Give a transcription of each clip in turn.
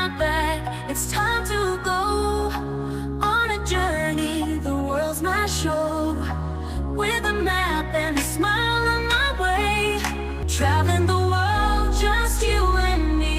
my back. It's time to go on a journey. The world's my show. With a map and a smile on my way. Traveling the world, just you and me.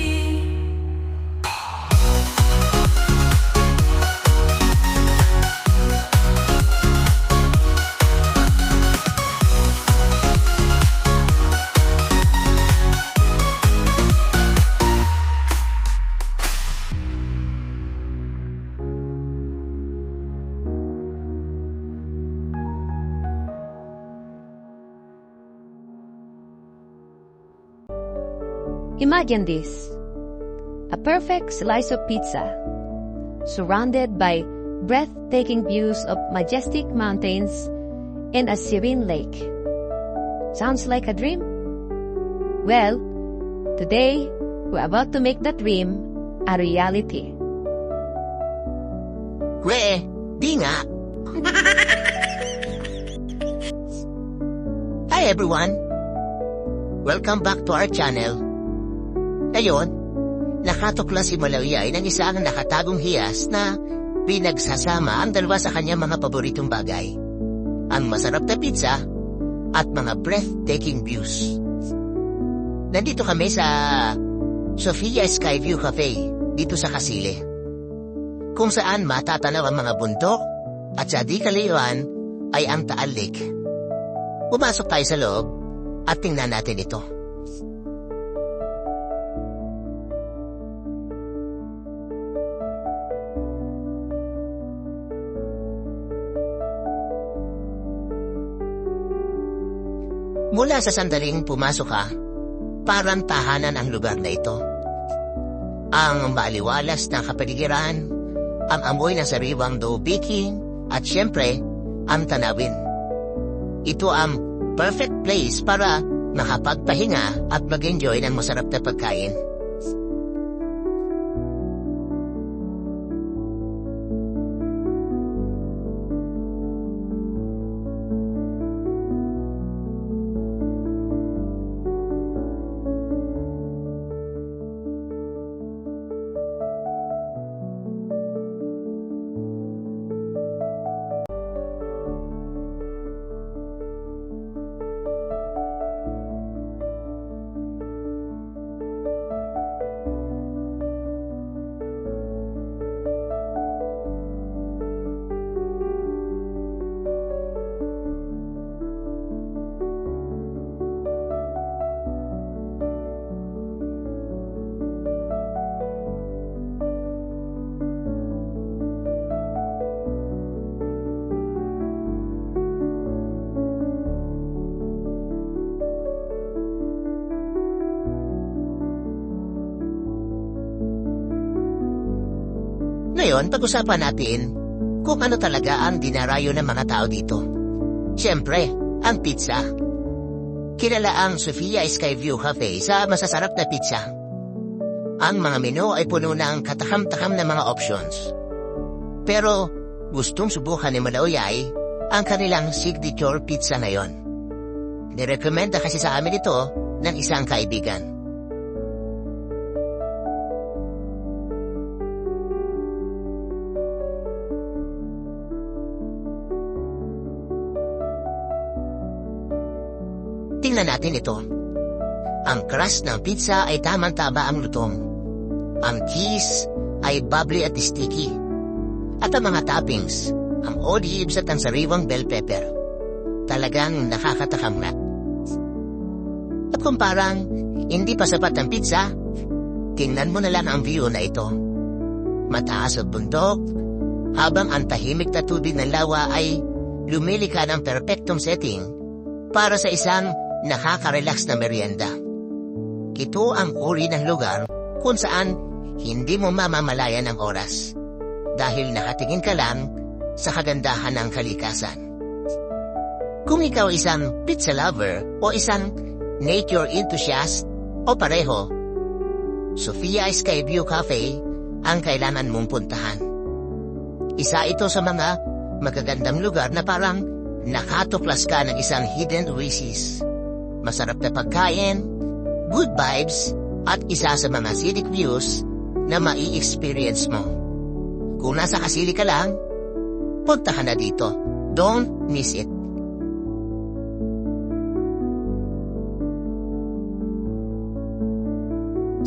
Imagine this. A perfect slice of pizza, surrounded by breathtaking views of majestic mountains and a serene lake. Sounds like a dream? Well, today, we're about to make that dream a reality. Di nga. Hi everyone! Welcome back to our channel. Ngayon, nakatuklas si Malauyay ng isang nakatagong hiyas na pinagsasama ang dalawa sa kanyang mga paboritong bagay. Ang masarap na pizza at mga breathtaking views. Nandito kami sa Sofia Skyview Cafe dito sa Kasile, kung saan matatanaw ang mga bundok at sa di kalayuan ay ang Taal Lake. Pumasok tayo sa loob at tingnan natin ito. Mula sa sandaling pumasok ka, parang tahanan ang lugar na ito. Ang maaliwalas na kapaligiran, ang amoy ng sariwang dough baking, at syempre, ang tanawin. Ito ang perfect place para makapagpahinga at mag-enjoy ng masarap na pagkain. Ngayon, pag-usapan natin kung ano talaga ang dinarayo ng mga tao dito. Siyempre, ang pizza. Kilala ang Sofia Skyview Cafe sa masasarap na pizza. Ang mga menu ay puno ng katakam-takam na mga options. Pero gustong subukan ni Malauyay ang kanilang signature pizza ngayon. Nirekomenda kasi sa amin ito ng isang kaibigan. Tingnan natin ito. Ang crust ng pizza ay tamang-tama ang lutong. Ang cheese ay bubbly at sticky. At ang mga toppings, ang olives at ang sariwang bell pepper, talagang nakakatakam na. At kung parang hindi pa sapat ang pizza, tingnan mo na lang ang view na ito. Mataas at bundok, habang ang tahimik na tubig ng lawa ay lumilika ng perfectong setting para sa isang nakaka-relax na merienda. Ito ang uri ng lugar kung saan hindi mo mamamalayan ang oras dahil nakatingin ka lang sa kagandahan ng kalikasan. Kung ikaw isang pizza lover o isang nature enthusiast o pareho, Sofia Skyview Cafe ang kailangan mong puntahan. Isa ito sa mga magagandang lugar na parang nakatuklas ka ng isang hidden oasis. Masarap na pagkain, good vibes, at isa sa mga scenic views na mai-experience mo. Kung nasa Kasili ka lang, punta ka na dito. Don't miss it.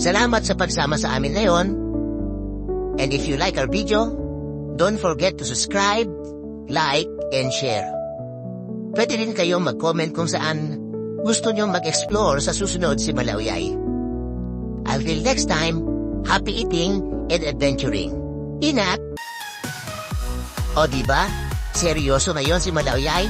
Salamat sa pagsama sa amin ngayon. And if you like our video, don't forget to subscribe, like, and share. Pwede rin kayong mag-comment kung saan gusto nyo mag-explore sa susunod si Malawyay. Until next time, happy eating and adventuring. Ingat! O diba? Seryoso na yon si Malawyay?